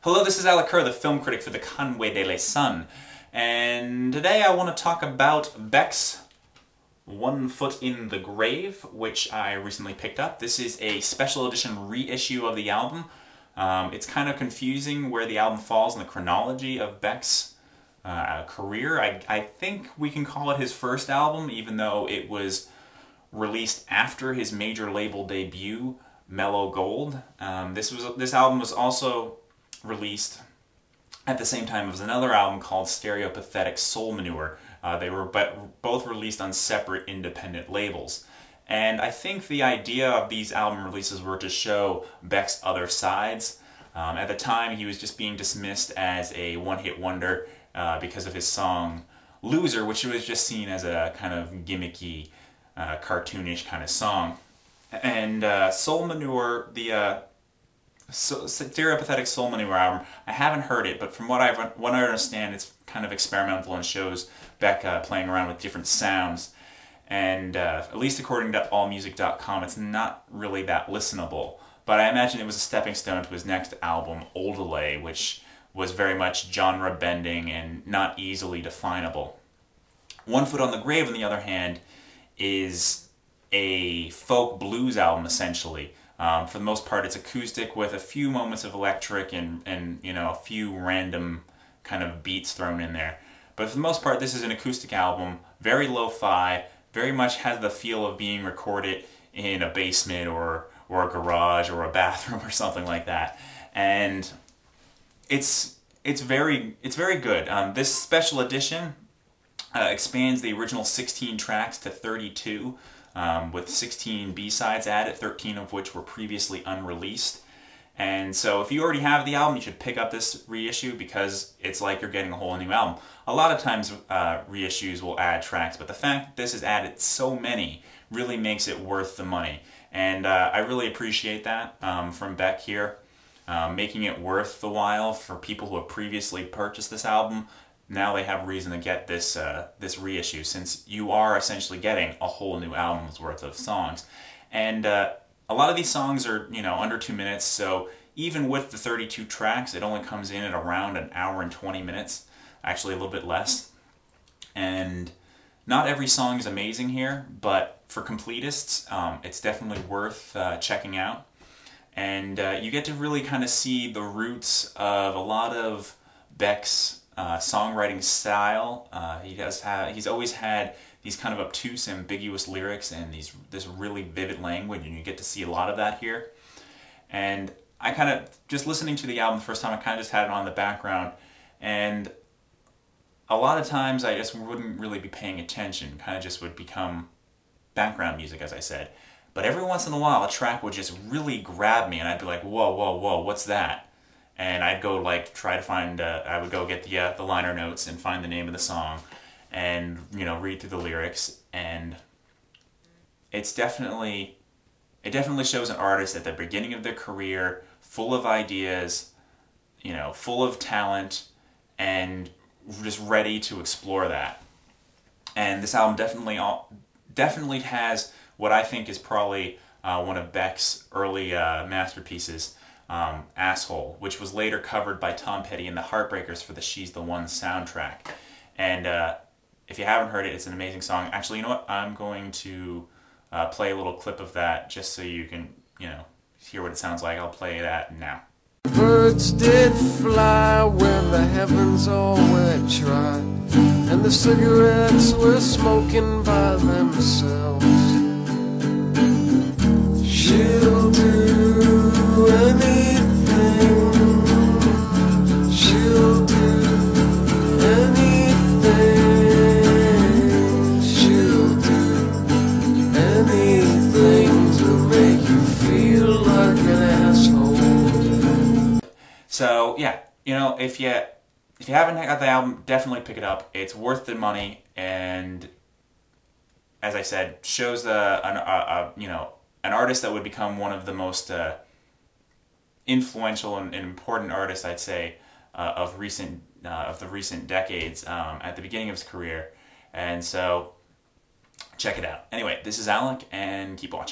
Hello, this is Alec Kerr, the film critic for the Conway Daily Sun, and today I want to talk about Beck's One Foot in the Grave, which I recently picked up. This is a special edition reissue of the album. It's kind of confusing where the album falls in the chronology of Beck's career. I think we can call it his first album, even though it was released after his major label debut, Mellow Gold. This album was also released at the same time as another album called Stereopathetic Soul Manure. They were both released on separate independent labels. And I think the idea of these album releases were to show Beck's other sides. At the time, he was just being dismissed as a one-hit wonder because of his song Loser, which was just seen as a kind of gimmicky, cartoonish kind of song. And Soul Manure, the Stereopathetic Soul Manure album, I haven't heard it, but from what I understand, it's kind of experimental and shows Beck playing around with different sounds. And at least according to AllMusic.com, it's not really that listenable. But I imagine it was a stepping stone to his next album, Oldalay, which was very much genre-bending and not easily definable. One Foot on the Grave, on the other hand, is a folk blues album, essentially. For the most part, it's acoustic with a few moments of electric and you know, a few random kind of beats thrown in there. But for the most part, this is an acoustic album, very lo-fi, very much has the feel of being recorded in a basement or a garage or a bathroom or something like that. And it's very good. This special edition expands the original 16 tracks to 32. With 16 B-sides added, 13 of which were previously unreleased. And so if you already have the album, you should pick up this reissue because it's like you're getting a whole new album. A lot of times reissues will add tracks, but the fact that this has added so many really makes it worth the money. And I really appreciate that from Beck here, making it worth the while for people who have previously purchased this album. Now they have reason to get this this reissue, since you are essentially getting a whole new album's worth of songs. And a lot of these songs are, you know, under 2 minutes, so even with the 32 tracks, it only comes in at around an hour and 20 minutes, actually a little bit less. And not every song is amazing here, but for completists, it's definitely worth checking out. And you get to really kind of see the roots of a lot of Beck's songwriting style. He's always had these kind of obtuse, ambiguous lyrics and this really vivid language, and you get to see a lot of that here. And I kind of, just listening to the album the first time, I kind of just had it on the background, and a lot of times I just wouldn't really be paying attention, kind of just would become background music, as I said. But every once in a while, a track would just really grab me, and I'd be like, whoa, whoa, whoa, what's that? And I'd go try to find, I would go get the liner notes and find the name of the song and, you know, read through the lyrics. And it definitely shows an artist at the beginning of their career, full of ideas, you know, full of talent, and just ready to explore that. And this album definitely has what I think is probably one of Beck's early masterpieces, Asshole, which was later covered by Tom Petty and the Heartbreakers for the She's the One soundtrack. And if you haven't heard it, it's an amazing song. Actually, you know what? I'm going to play a little clip of that just so you can, you know, hear what it sounds like. I'll play that now. Birds did fly where the heavens all were dry, and the cigarettes were smoking by themselves. She'll do anything, she'll do anything, she'll do anything to make you feel like an asshole. So yeah, you know, if you haven't got the album, definitely pick it up. It's worth the money, and as I said, shows you know, an artist that would become one of the most influential and important artists, I'd say, of the recent decades at the beginning of his career. And so check it out. Anyway, this is Alec, and keep watching.